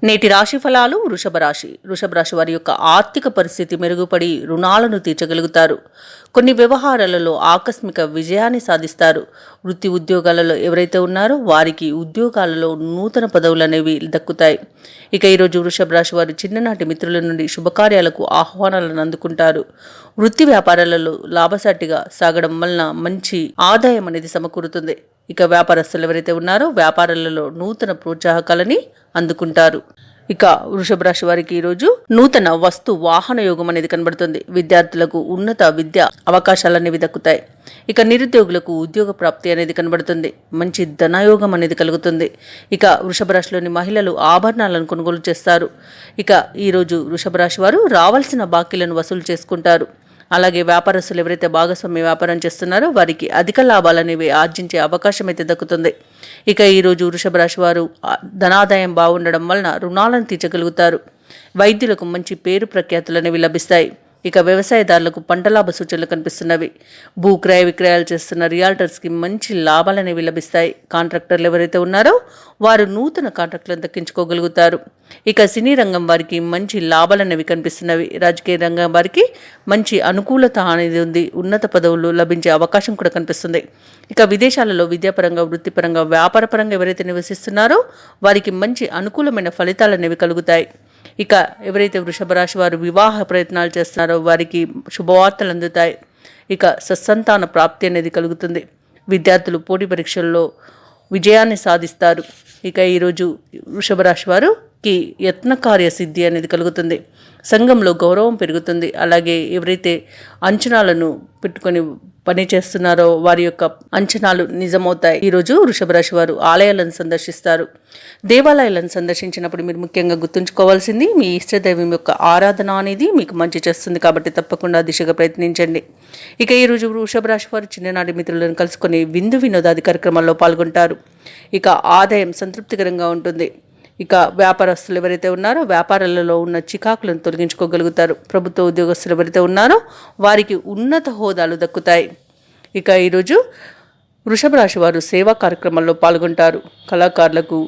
నేటి రాశి ఫలాలు. వృషభ రాశి వారి యొక్క ఆర్థిక పరిస్థితి మెరుగుపడి రుణాలను తీర్చగలుగుతారు. కొన్ని వ్యవహారాలలో ఆకస్మిక విజయాన్ని సాధిస్తారు. వృత్తి ఉద్యోగాలలో ఎవరైతే ఉన్నారో వారికి ఉద్యోగాలలో నూతన పదవులు అనేవి దక్కుతాయి. ఇక ఈరోజు వృషభ రాశి వారు చిన్ననాటి మిత్రుల నుండి శుభకార్యాలకు ఆహ్వానాలను అందుకుంటారు. వృత్తి వ్యాపారాలలో లాభసాటిగా సాగడం వలన మంచి ఆదాయం అనేది సమకూరుతుంది. ఇక వ్యాపారస్తులు ఎవరైతే ఉన్నారో వ్యాపారాలలో నూతన ప్రోత్సాహకాలని అందుకుంటారు. ఇక వృషభ రాశి వారికి ఈరోజు నూతన వస్తు వాహన యోగం అనేది కనబడుతుంది. విద్యార్థులకు ఉన్నత విద్య అవకాశాలు అనేవి దక్కుతాయి. ఇక నిరుద్యోగులకు ఉద్యోగ ప్రాప్తి అనేది కనబడుతుంది. మంచి ధనయోగం అనేది కలుగుతుంది. ఇక వృషభ రాశిలోని మహిళలు ఆభరణాలను కొనుగోలు చేస్తారు. ఇక ఈరోజు వృషభ రాశి వారు రావాల్సిన బాకీలను వసూలు చేసుకుంటారు. అలాగే వ్యాపారస్తులు ఎవరైతే భాగస్వామ్య వ్యాపారం చేస్తున్నారో వారికి అధిక లాభాలనేవి ఆర్జించే అవకాశం అయితే దక్కుతుంది. ఇక ఈరోజు వృషభ రాశి వారు ధనాదాయం బాగుండడం వలన రుణాలను తీర్చగలుగుతారు. వైద్యులకు మంచి పేరు ప్రఖ్యాతులు అనేవి లభిస్తాయి. ఇక వ్యవసాయదారులకు పంట లాభ సూచనలు కనిపిస్తున్నవి. భూ క్రయ విక్రయాలు చేస్తున్న రియాల్టర్స్కి మంచి లాభాలు అనేవి లభిస్తాయి. కాంట్రాక్టర్లు ఎవరైతే ఉన్నారో వారు నూతన కాంట్రాక్టులను దక్కించుకోగలుగుతారు. ఇక సినీ రంగం వారికి మంచి లాభాలు అనేవి కనిపిస్తున్నవి. రాజకీయ రంగం వారికి మంచి అనుకూలత అనేది ఉంది. ఉన్నత పదవులు లభించే అవకాశం కూడా కనిపిస్తుంది. ఇక విదేశాలలో విద్యాపరంగా, వృత్తిపరంగా, వ్యాపారపరంగా ఎవరైతే నివసిస్తున్నారో వారికి మంచి అనుకూలమైన ఫలితాలు అనేవి కలుగుతాయి. ఇక ఎవరైతే వృషభ రాశి వారు వివాహ ప్రయత్నాలు చేస్తున్నారో వారికి శుభవార్తలు అందుతాయి. ఇక సత్సంతాన ప్రాప్తి అనేది కలుగుతుంది. విద్యార్థులు పోటీ పరీక్షల్లో విజయాన్ని సాధిస్తారు. ఇక ఈరోజు వృషభ రాశి వారికి యత్నకార్య సిద్ధి అనేది కలుగుతుంది. సంఘంలో గౌరవం పెరుగుతుంది. అలాగే ఎవరైతే అంచనాలను పెట్టుకొని పని చేస్తున్నారో వారి యొక్క అంచనాలు నిజమవుతాయి. ఈరోజు వృషభ రాశి వారు ఆలయాలను సందర్శిస్తారు. దేవాలయాలను సందర్శించినప్పుడు మీరు ముఖ్యంగా గుర్తుంచుకోవాల్సింది మీ ఇష్టదైవం యొక్క ఆరాధన అనేది మీకు మంచి చేస్తుంది. కాబట్టి తప్పకుండా దిశగా ప్రయత్నించండి. ఇక ఈరోజు వృషభ రాశి వారు చిన్ననాటి మిత్రులను కలుసుకొని విందు వినోదాది కార్యక్రమాల్లో పాల్గొంటారు. ఇక ఆదాయం సంతృప్తికరంగా ఉంటుంది. ఇక వ్యాపారస్తులు ఎవరైతే ఉన్నారో వ్యాపారాలలో ఉన్న చికాకులను తొలగించుకోగలుగుతారు. ప్రభుత్వ ఉద్యోగస్తులు ఎవరైతే ఉన్నారో వారికి ఉన్నత హోదాలు దక్కుతాయి. ఇక ఈరోజు వృషభ రాశి వారు సేవా కార్యక్రమాల్లో పాల్గొంటారు. కళాకారులకు,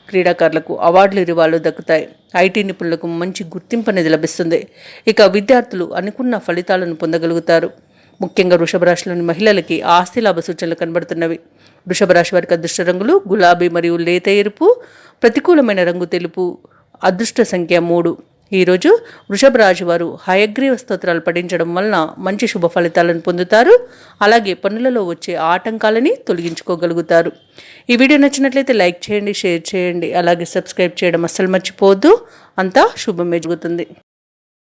క్రీడాకారులకు అవార్డులు, రివార్డులు దక్కుతాయి. ఐటీ నిపుణులకు మంచి గుర్తింపు అనేది లభిస్తుంది. ఇక విద్యార్థులు అనుకున్న ఫలితాలను పొందగలుగుతారు. ముఖ్యంగా వృషభ రాశిలోని మహిళలకి ఆస్తి లాభ సూచనలు కనబడుతున్నవి. వృషభ రాశి వారికి అదృష్ట రంగులు గులాబీ మరియు లేత ఎరుపు. ప్రతికూలమైన రంగు తెలుపు. అదృష్ట సంఖ్య 3. ఈరోజు వృషభ రాశి వారు హయగ్రీవ స్తోత్రాలు పఠించడం వలన మంచి శుభ ఫలితాలను పొందుతారు. అలాగే పనులలో వచ్చే ఆటంకాలని తొలగించుకోగలుగుతారు. ఈ వీడియో నచ్చినట్లయితే లైక్ చేయండి, షేర్ చేయండి, అలాగే సబ్స్క్రైబ్ చేయడం అస్సలు మర్చిపోవద్దు. అంతా శుభమే జరుగుతుంది.